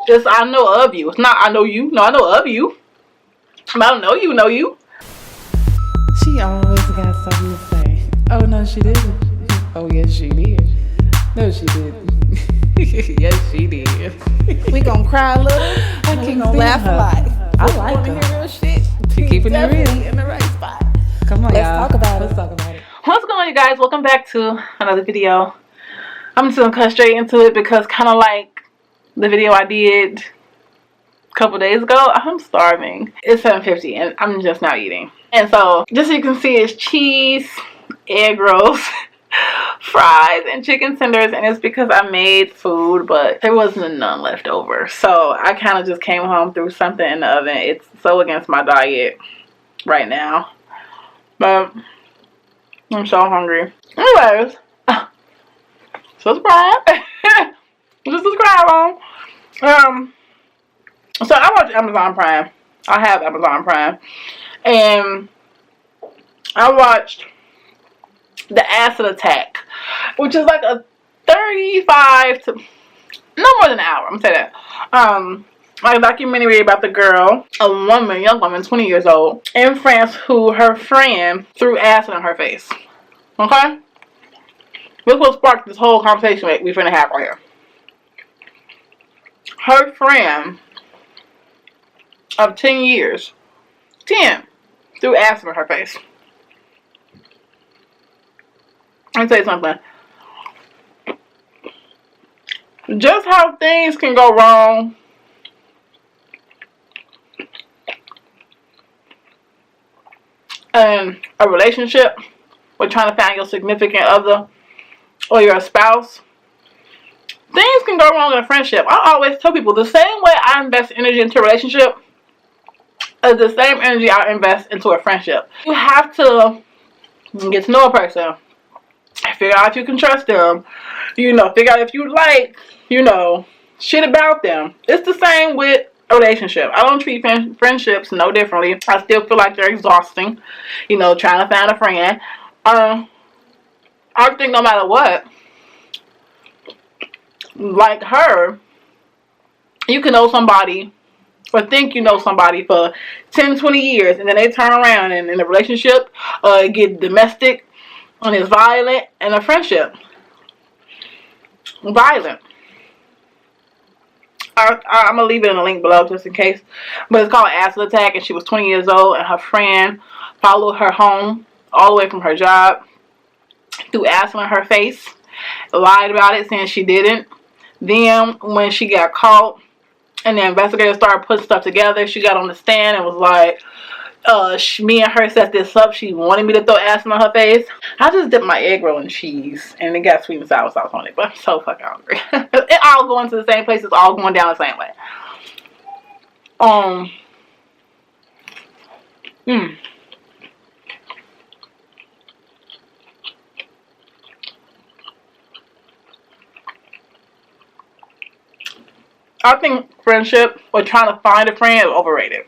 It's I know of you. It's not I know you. No, I know of you. I don't know you. Know you. She always got something to say. Oh no, she didn't. Oh yes, she did. No, she didn't. Yes, she did. We gonna cry a little. I can't laugh a lot. I like her. Hear real shit. She keeping it real. In the right spot. Come on, Let's y'all. talk about Let's it. talk about it. What's going on, you guys? Welcome back to another video. I'm just gonna cut straight into it because kind of like the video I did a couple days ago, I'm starving. It's 7:50 and I'm just now eating. And so, just so you can see, it's cheese, egg rolls, fries, and chicken tenders. And it's because I made food, but there wasn't none left over. So I kind of just came home, threw something in the oven. It's so against my diet right now, but I'm so hungry. Anyways, subscribe. Just subscribe on. So I watch Amazon Prime. I have Amazon Prime, and I watched The Acid Attack, which is like a 35 to no more than an hour. I'm gonna say that. Like a documentary about the girl, a woman, young woman, 20 years old, in France, who her friend threw acid in her face. Okay? This will spark this whole conversation we're finna have right here. Her friend of 10 years, 10, threw acid in her face. Let me tell you something. Just how things can go wrong in a relationship or trying to find your significant other or your spouse. Things can go wrong in a friendship. I always tell people the same way I invest energy into a relationship is the same energy I invest into a friendship. You have to get to know a person. Figure out if you can trust them. Figure out if you like, shit about them. It's the same with a relationship. I don't treat friendships no differently. I still feel like they're exhausting. Trying to find a friend. I think no matter what, like her, you can know somebody or think you know somebody for 10, 20 years, and then they turn around and in a relationship get domestic and it's violent, and a friendship violent. I'm gonna leave it in the link below just in case, but it's called Acid Attack, and she was 20 years old, and her friend followed her home all the way from her job, threw acid in her face, lied about it saying she didn't. Then when she got caught and the investigators started putting stuff together, she got on the stand and was like, me and her set this up. She wanted me to throw acid on her face. I just dipped my egg roll in cheese and it got sweet and sour sauce on it, but I'm so fucking hungry. It all going to the same place. It's all going down the same way. I think friendship or trying to find a friend is overrated.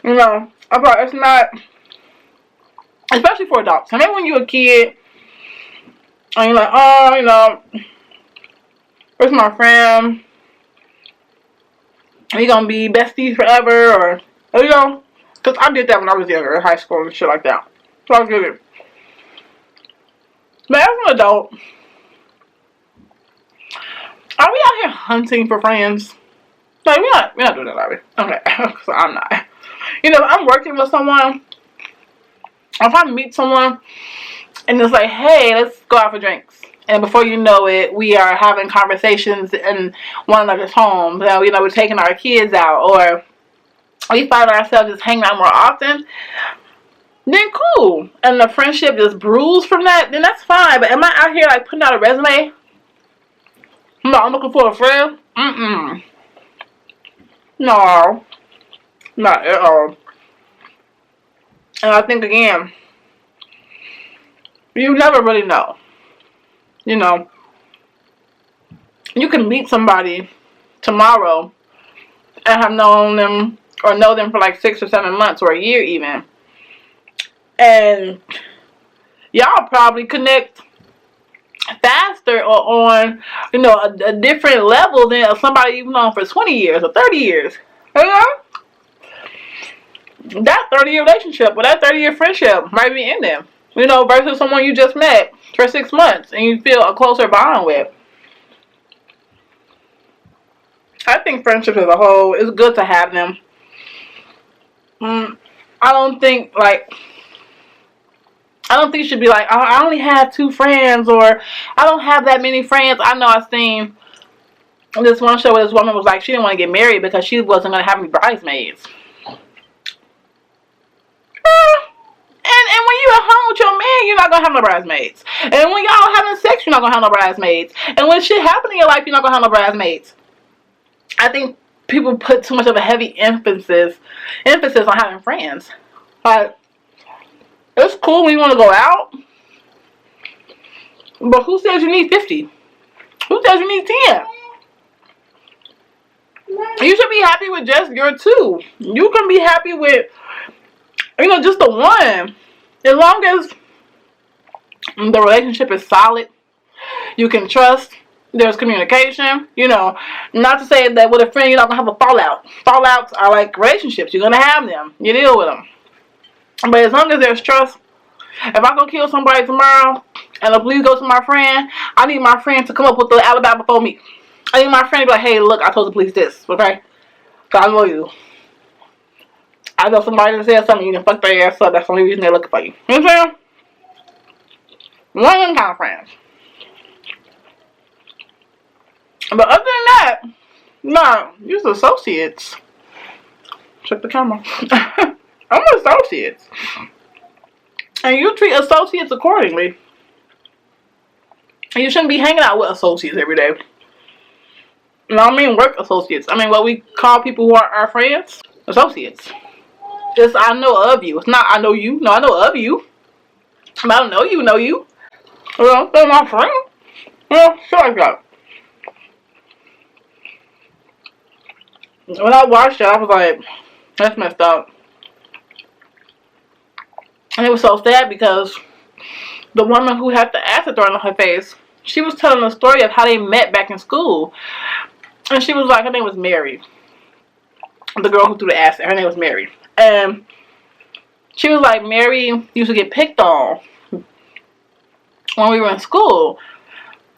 I thought it's not, especially for adults. I mean, when you're a kid and you're like, oh, where's my friend? Are you gonna be besties forever? Or, because I did that when I was younger, in high school and shit like that. So I get it. But as an adult, are we out here hunting for friends? Like, we're not doing that, are we? Okay, so I'm not. If I'm working with someone, if I meet someone and it's like, hey, let's go out for drinks, and before you know it, we are having conversations in one another's homes, and we're taking our kids out, or we find ourselves just hanging out more often, then cool. And the friendship just brews from that, then that's fine. But am I out here like putting out a resume? I'm looking for a friend? No. Not at all. And I think, again, you never really know. You can meet somebody tomorrow and have known them or know them for like 6 or 7 months or a year even. And y'all probably connect faster or on, you know, a different level than somebody you've known for 20 years or 30 years. You know? That 30-year relationship or that 30-year friendship might be in them. You know, versus someone you just met for 6 months and you feel a closer bond with. I think friendships as a whole, it's good to have them. I don't think you should be like, oh, I only have 2 friends, or I don't have that many friends. I know I've seen this one show where this woman was like, she didn't want to get married because she wasn't going to have any bridesmaids. And when you're at home with your man, you're not going to have no bridesmaids. And when y'all having sex, you're not going to have no bridesmaids. And when shit happen in your life, you're not going to have no bridesmaids. I think people put too much of a heavy emphasis on having friends. Like, it's cool when you want to go out, but who says you need 50? Who says you need 10? You should be happy with just your 2. You can be happy with, you know, just the 1. As long as the relationship is solid, you can trust, there's communication, you know. Not to say that with a friend you're not going to have a fallout. Fallouts are like relationships. You're going to have them. You deal with them. But as long as there's trust, if I go kill somebody tomorrow and the police go to my friend, I need my friend to come up with the alibi before me. I need my friend to be like, hey, look, I told the police this, okay? So I know you. I know somebody that said something, you can fuck their ass up. That's the only reason they're looking for you. You know what I'm saying? One of them kind of friends. But other than that, no, you're associates. Check the camera. I'm associates. And you treat associates accordingly. And you shouldn't be hanging out with associates every day. You know what I mean? Work associates. I mean, what we call people who are our friends, associates. It's I know of you. It's not I know you. No, I know of you. I don't know you, know you. Well, they're my friend. Yeah, shit like that. When I watched it, I was like, that's messed up. And it was so sad because the woman who had the acid thrown on her face, she was telling the story of how they met back in school. And she was like, her name was Mary. The girl who threw the acid, her name was Mary. And she was like, Mary used to get picked on when we were in school.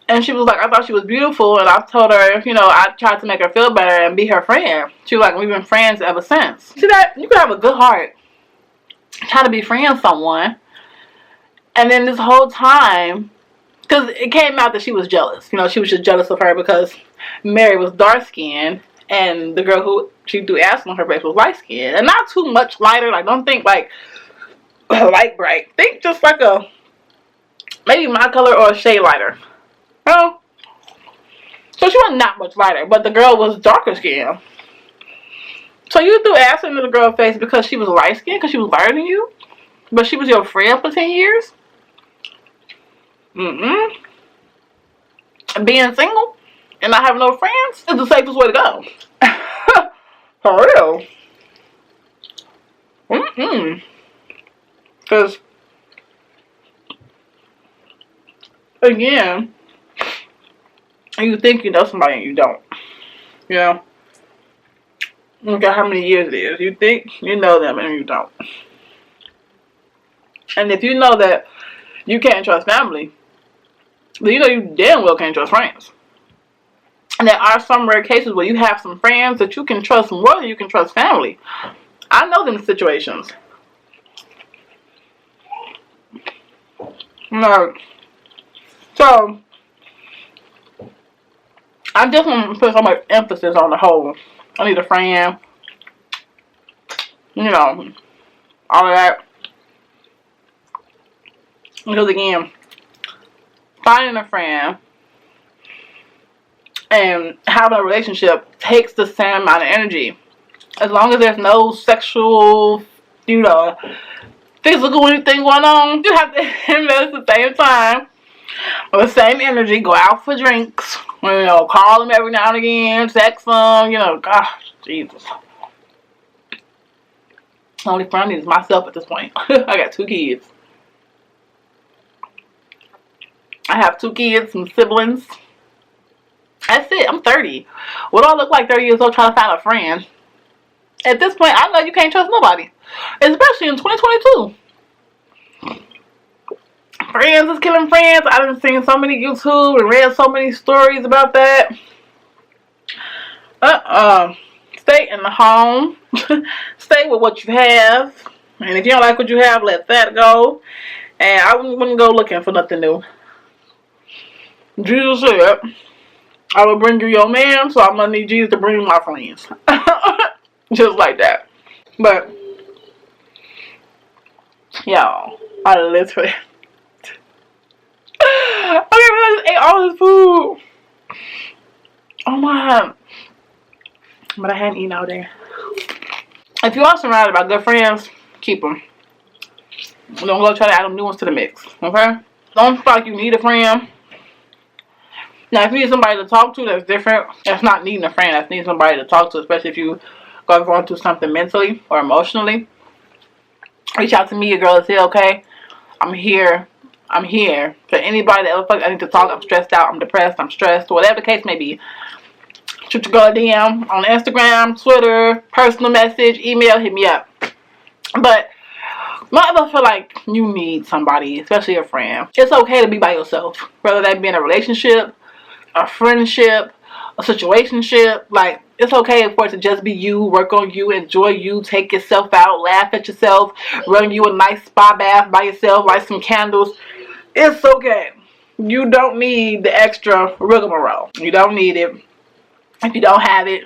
And she was like, I thought she was beautiful, and I told her, you know, I tried to make her feel better and be her friend. She was like, we've been friends ever since. See that? You can have a good heart, trying to befriend someone, and then this whole time, because it came out that she was jealous. You know, she was just jealous of her because Mary was dark-skinned, and the girl who she threw acid on her face was light-skinned. And not too much lighter. Like, don't think like light bright. Think just like a, maybe my color or a shade lighter. You know? So she wasn't that much lighter, but the girl was darker skinned. So you threw acid into the girl's face because she was light skinned, because she was lighter than you? But she was your friend for 10 years? Being single and not having no friends is the safest way to go. For real. Because, again, you think you know somebody and you don't. You know? Look at how many years it is. You think you know them and you don't. And if you know that you can't trust family, then you know you damn well can't trust friends. And there are some rare cases where you have some friends that you can trust more than you can trust family. I know them situations. No. So, I just want to put so much emphasis on the whole. I need a friend. You know, all of that. Because again, finding a friend and having a relationship takes the same amount of energy. As long as there's no sexual, you know, physical anything going on, you have to invest at the same time. With the same energy, go out for drinks. You know, call them every now and again, text them, you know, gosh, Jesus. The only friend I need is myself at this point. I got 2 kids. I have 2 kids, some siblings. That's it. I'm 30. What do I look like 30 years old trying to find a friend? At this point, I know you can't trust nobody. Especially in 2022. Friends is killing friends. I've seen so many YouTube and read so many stories about that. Stay in the home. Stay with what you have. And if you don't like what you have, let that go. And I wouldn't go looking for nothing new. Jesus said, I will bring you your man, so I'm going to need Jesus to bring you my friends. Just like that. But, y'all, I literally... I just ate all this food. Oh my God. But I hadn't eaten all day. If you are surrounded by good friends, keep them. Don't go try to add them new ones to the mix. Okay? Don't feel like you need a friend. Now, if you need somebody to talk to, that's different. That's not needing a friend. That's needing somebody to talk to, especially if you are going through something mentally or emotionally. Reach out to me, your girl is here, okay? I'm here. I'm here. For anybody that ever fuck, I need to talk. I'm stressed out. I'm depressed. I'm stressed. Whatever the case may be. Shoot your girl a DM on Instagram, Twitter, personal message, email, hit me up. But don't ever feel like you need somebody, especially a friend. It's okay to be by yourself. Whether that be in a relationship, a friendship, a situationship. Like, it's okay for it to just be you, work on you, enjoy you, take yourself out, laugh at yourself, run you a nice spa bath by yourself, light some candles. It's okay. You don't need the extra rigmarole. You don't need it. If you don't have it,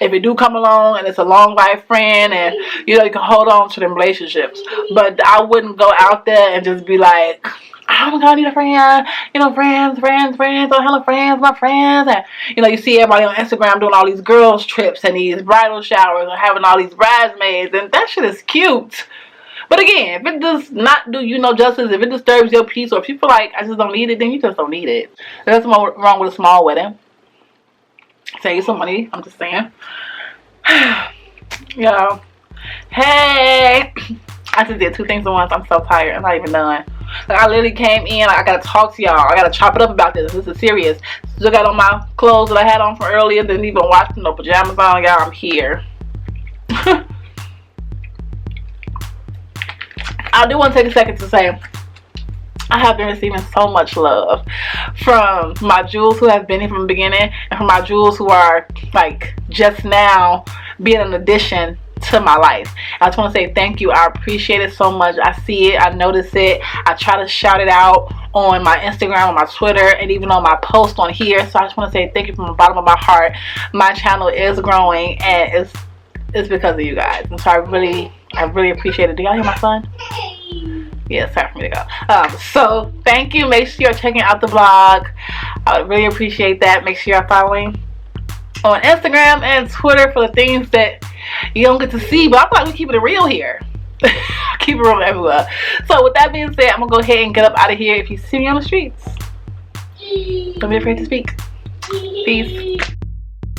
if it do come along and it's a long life friend and you know you can hold on to them relationships. But I wouldn't go out there and just be like, I'm gonna need a friend, you know, friends, oh hello friends, my friends. And you know, you see everybody on Instagram doing all these girls trips and these bridal showers and having all these bridesmaids, and that shit is cute. But again, if it does not do you no justice, if it disturbs your peace, or if you feel like I just don't need it, then you just don't need it. There's nothing wrong with a small wedding. Save some money, I'm just saying. Yo, hey, I just did 2 things at once. I'm so tired. I'm not even done. Like, I literally came in, like, I gotta talk to y'all. I gotta chop it up about this. This is serious. Still got on my clothes that I had on from earlier. Didn't even wash no pajamas on. Y'all, I'm here. I do want to take a second to say I have been receiving so much love from my jewels who have been here from the beginning, and from my jewels who are like just now being an addition to my life. I just want to say thank you. I appreciate it so much. I see it, I notice it, I try to shout it out on my Instagram, on my Twitter, and even on my post on here. So I just want to say thank you from the bottom of my heart. My channel is growing, and it's because of you guys, and so I really appreciate it. Do y'all hear my son? Yeah, it's time for me to go. So thank you. Make sure you're checking out the vlog. I would really appreciate that. Make sure you're following on Instagram and Twitter for the things that you don't get to see, but I feel like we keep it real here. Keep it real everywhere. So with that being said, I'm gonna go ahead and get up out of here. If you see me on the streets, don't be afraid to speak. Peace.